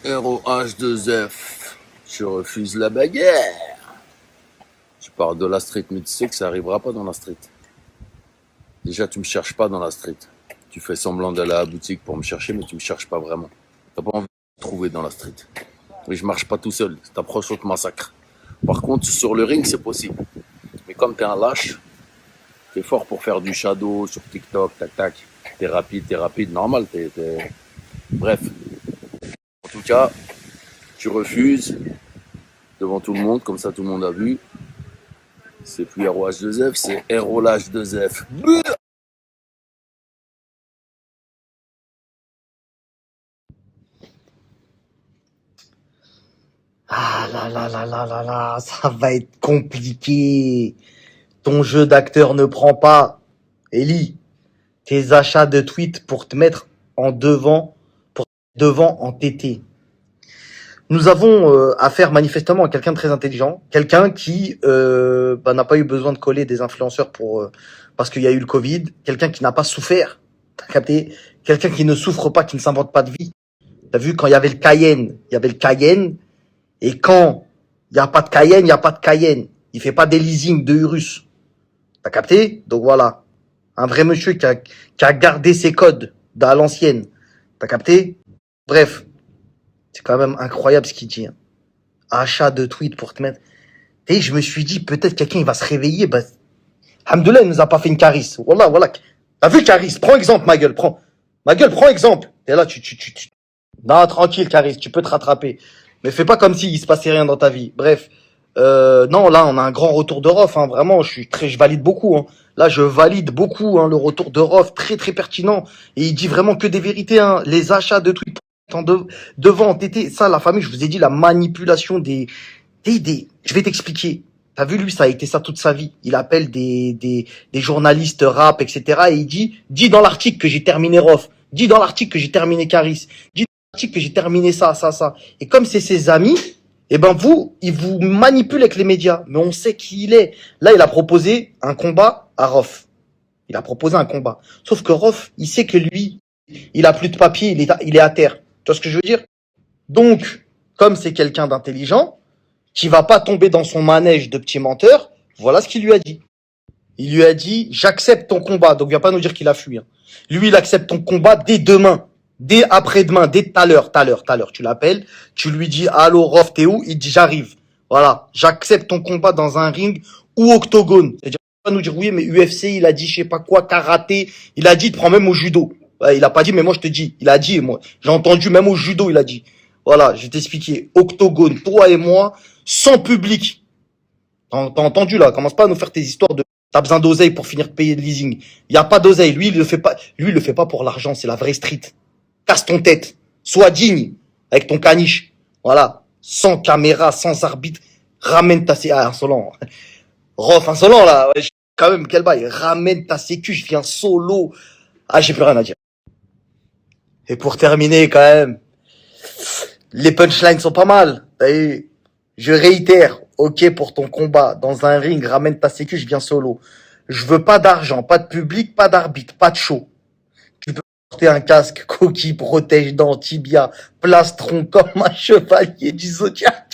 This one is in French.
ROH2F, je refuse la bagarre. Je parle de la street, mais tu sais que ça arrivera pas dans la street. Déjà, tu me cherches pas dans la street. Tu fais semblant d'aller à la boutique pour me chercher, mais tu me cherches pas vraiment. T'as pas envie de me trouver dans la street. Mais je marche pas tout seul. Si t'approches, on te massacre. Par contre, sur le ring, c'est possible. Mais comme t'es un lâche, t'es fort pour faire du shadow sur TikTok, tac tac. T'es rapide, normal. Bref. En tout cas, tu refuses devant tout le monde, comme ça tout le monde a vu. C'est plus ROH2F, c'est ROH2F. Ah là là là là là là, ça va être compliqué. Ton jeu d'acteur ne prend pas. Ellie, tes achats de tweets pour te mettre en devant, en TT. Nous avons affaire manifestement à quelqu'un de très intelligent, quelqu'un qui n'a pas eu besoin de coller des influenceurs parce qu'il y a eu le Covid, quelqu'un qui n'a pas souffert, t'as capté? Quelqu'un qui ne souffre pas, qui ne s'invente pas de vie. T'as vu, quand il y avait le Cayenne, et quand il n'y a pas de Cayenne, il n'y a pas de Cayenne. Il fait pas des leasing de Urus. T'as capté? Donc voilà. Un vrai monsieur qui a gardé ses codes à l'ancienne. T'as capté? Bref. C'est quand même incroyable ce qu'il dit. Hein. Achat de tweets pour te mettre. Et je me suis dit, peut-être quelqu'un il va se réveiller. Bah, Alhamdoulilah, il nous a pas fait une carisse. Voilà, voilà. T'as vu Caris? Prends exemple, ma gueule. Prends exemple. Et là, Non, tranquille, Caris, tu peux te rattraper. Mais fais pas comme s'il se passait rien dans ta vie. Bref. Non, là, on a un grand retour de Rof. Hein. Vraiment, je valide beaucoup. Hein. Là, je valide beaucoup le retour de Rof. Très, très pertinent. Et il dit vraiment que des vérités. Hein. Les achats de tweets devant TT. Ça, la famille, je vous ai dit, la manipulation je vais t'expliquer. T'as vu, lui, ça a été ça toute sa vie. Il appelle des journalistes rap, etc. Et il dis dans l'article que j'ai terminé Rof. Dis dans l'article que j'ai terminé Caris. Dis dans l'article que j'ai terminé ça. Et comme c'est ses amis, eh ben il vous manipule avec les médias. Mais on sait qui il est. Là, il a proposé un combat à Rof. Sauf que Rof, il sait que lui, il a plus de papier, il est à terre. Tu vois ce que je veux dire? Donc, comme c'est quelqu'un d'intelligent, qui va pas tomber dans son manège de petit menteur, voilà ce qu'il lui a dit. Il lui a dit, j'accepte ton combat. Donc, viens pas nous dire qu'il a fui. Hein. Lui, il accepte ton combat dès demain, dès après-demain, dès tout à l'heure. Tu l'appelles, tu lui dis, allô, Rof, t'es où? Il dit, j'arrive. Voilà. J'accepte ton combat dans un ring ou octogone. C'est-à-dire, il va pas nous dire, oui, mais UFC, il a dit, je sais pas quoi, karaté. Il a dit, te prends même au judo. Ouais, il a pas dit, mais moi, je te dis. Il a dit, moi, j'ai entendu, même au judo, il a dit. Voilà, je vais t'expliquer. Octogone, toi et moi, sans public. T'as entendu là? Commence pas à nous faire tes histoires de t'as besoin d'oseille pour finir de payer le leasing. Il y a pas d'oseille. Lui, il le fait pas. Lui, il le fait pas pour l'argent. C'est la vraie street. Casse ton tête. Sois digne avec ton caniche. Voilà. Sans caméra, sans arbitre. Ramène ta insolent. Rof, insolent là. Ouais, quand même, quel bail. Ramène ta sécu. Je viens solo. Ah, j'ai plus rien à dire. Et pour terminer, quand même, les punchlines sont pas mal. Je réitère, ok pour ton combat. Dans un ring, ramène ta sécu, je viens solo. Je veux pas d'argent, pas de public, pas d'arbitre, pas de show. Tu peux porter un casque, coquille, protège dents, tibia, plastron comme un chevalier du zodiaque.